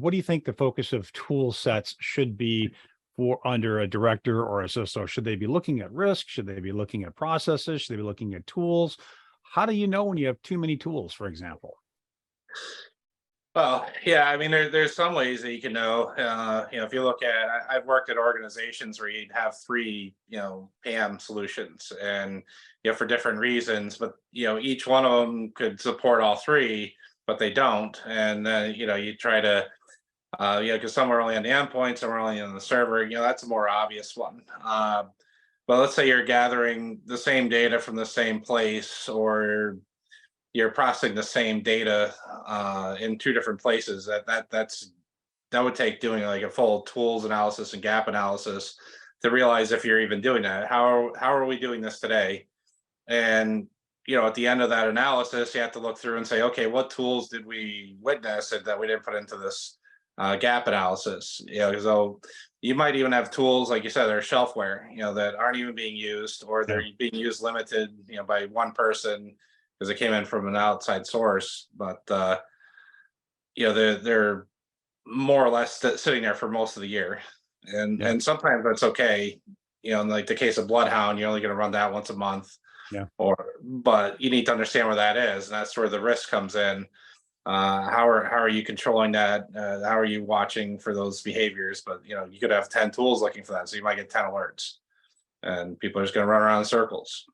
What do you think the focus of tool sets should be for under a director or a CISO? Should they be looking at risk? Should they be looking at processes? Should they be looking at tools? How do you know when you have too many tools, for example? Well, yeah, I mean, there's some ways that you can know. If you look at, I've worked at organizations where you'd have three, PAM solutions, and for different reasons, but each one of them could support all three, but they don't. And then you try to, because some are only on the endpoint, some are only on the server. That's a more obvious one. But let's say you're gathering the same data from the same place, or you're processing the same data in two different places. That would take doing like a full tools analysis and gap analysis to realize if you're even doing that. How are we doing this today? And at the end of that analysis, you have to look through and say, okay, what tools did we witness that we didn't put into this gap analysis? So you might even have tools, like you said, that are shelfware, that aren't even being used, or Yeah. they're being used limited, by one person because it came in from an outside source. But they're more or less sitting there for most of the year, and Yeah. sometimes that's okay. In like the case of Bloodhound, you're only going to run that once a month, Yeah. but you need to understand where that is, and that's where the risk comes in. How are you controlling that? How are you watching for those behaviors? But you could have 10 tools looking for that, so you might get 10 alerts, and people are just going to run around in circles.